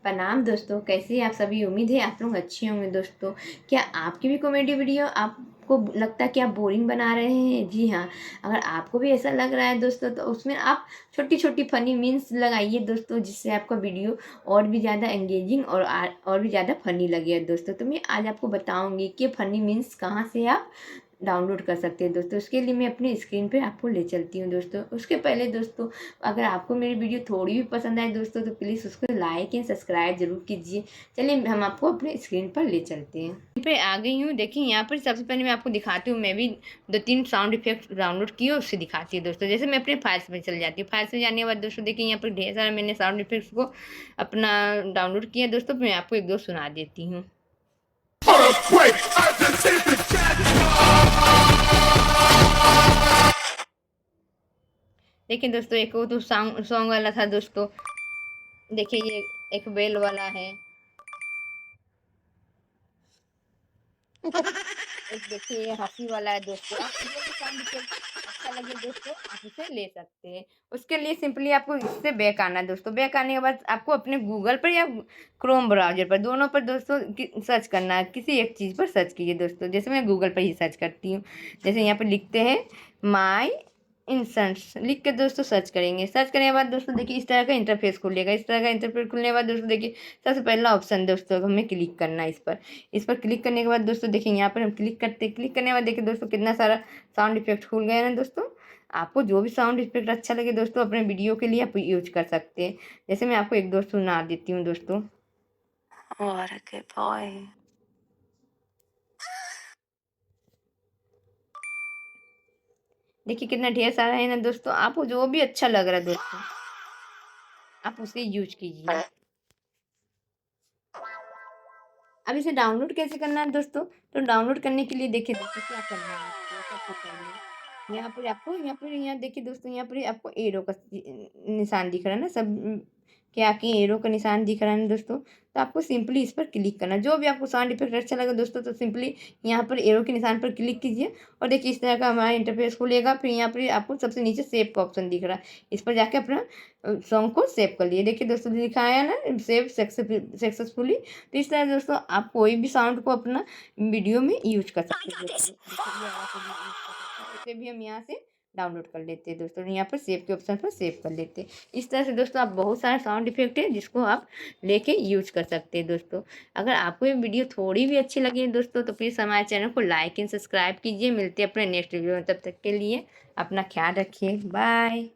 प्रणाम दोस्तों, कैसे हैं आप सभी। उम्मीद है आप लोग अच्छे होंगे। दोस्तों, क्या आपकी भी कॉमेडी वीडियो आपको लगता है कि आप बोरिंग बना रहे हैं? जी हाँ, अगर आपको भी ऐसा लग रहा है दोस्तों, तो उसमें आप छोटी छोटी फनी मीम्स लगाइए दोस्तों, जिससे आपका वीडियो और भी ज़्यादा एंगेजिंग और भी ज़्यादा फनी लगे दोस्तों। तो मैं आज आपको बताऊँगी कि फनी मीम्स कहाँ से आप डाउनलोड कर सकते हैं दोस्तों। उसके लिए मैं अपनी स्क्रीन पे आपको ले चलती हूँ दोस्तों। उसके पहले दोस्तों, अगर आपको मेरी वीडियो थोड़ी भी पसंद आए दोस्तों, तो प्लीज़ उसको लाइक एंड सब्सक्राइब जरूर कीजिए। चलिए हम आपको अपने स्क्रीन पर ले चलते हैं। यहाँ पे आ गई हूँ। देखिए यहाँ पर सबसे पहले मैं आपको दिखाती हूँ। मैं भी 2-3 साउंड इफेक्ट डाउनलोड किए, उससे दिखाती है दोस्तों। जैसे मैं अपने फाइल्स में चल जाती हूँ। फाइल्स में जाने के बाद दोस्तों देखिए यहाँ पर ढेर सारा मैंने साउंड इफेक्ट्स को अपना डाउनलोड किया दोस्तों। मैं आपको एक दो सुना देती हूँ। देखिए दोस्तों, एक वो तो सॉन्ग वाला था दोस्तों। देखिए ये एक बेल वाला है। एक देखिए ये हंसी वाला है दोस्तों। आप जो भी साउंड इफेक्ट अच्छा लगे दोस्तों, आप इसे ले सकते हैं। उसके लिए सिंपली आपको इससे बैक आना है दोस्तों। बैक आने के बाद आपको अपने गूगल पर या क्रोम ब्राउजर पर, दोनों पर दोस्तों सर्च करना है। किसी एक चीज़ पर सर्च कीजिए दोस्तों। जैसे मैं गूगल पर ही सर्च करती हूँ। जैसे यहाँ पर लिखते हैं माई इंसेंट्स, लिख के दोस्तों सर्च करेंगे। सर्च करने के बाद दोस्तों देखिए इस तरह का इंटरफेस खुलेगा। इस तरह का इंटरफेस खुलने के बाद दोस्तों देखिए सबसे पहला ऑप्शन दोस्तों हमें क्लिक करना है इस पर क्लिक करने के बाद दोस्तों देखिए यहाँ पर हम क्लिक करते हैं। क्लिक करने के बाद देखिए दोस्तों कितना सारा साउंड इफेक्ट खुल गया है ना दोस्तों। आपको जो भी साउंड इफेक्ट अच्छा लगे दोस्तों, अपने वीडियो के लिए आप यूज कर सकते हैं। जैसे मैं आपको एक दो सुना देती हूँ दोस्तों। What a good boy. देखिए कितना ढेर सारा है ना दोस्तों। आपको जो भी अच्छा लग रहा है दोस्तों, आप उसे यूज कीजिए। अब इसे डाउनलोड कैसे करना है दोस्तों? तो डाउनलोड करने के लिए देखिए दोस्तों क्या करना है आपको। सबसे पहले यहाँ देखिए दोस्तों, यहाँ पर आपको एरो का निशान दिख रहा है ना, सब क्या कि एरो का निशान दिख रहा है ना दोस्तों। तो आपको सिंपली इस पर क्लिक करना। जो भी आपको साउंड इफेक्ट अच्छा लगे दोस्तों, तो सिंपली यहाँ पर एरो के निशान पर क्लिक कीजिए और देखिए इस तरह का हमारा इंटरफेस खुलेगा। फिर यहाँ पर आपको सबसे नीचे सेव का ऑप्शन दिख रहा है। इस पर जाके अपना सॉन्ग को सेव कर लिए। देखिए दोस्तों लिखा है ना सेव सक्सेसफुली। तो इस तरह दोस्तों आप कोई भी साउंड को अपना वीडियो में यूज कर सकते हैं दोस्तों। इसे भी हम यहाँ से डाउनलोड कर लेते हैं दोस्तों। यहाँ पर सेव के ऑप्शन पर सेव कर लेते हैं। इस तरह से दोस्तों आप बहुत सारे साउंड इफेक्ट है जिसको आप लेके यूज कर सकते हैं दोस्तों। अगर आपको ये वीडियो थोड़ी भी अच्छी लगी है दोस्तों, तो प्लीज़ हमारे चैनल को लाइक एंड सब्सक्राइब कीजिए। मिलते हैं अपने नेक्स्ट वीडियो में। तब तक के लिए अपना ख्याल रखिए। बाय।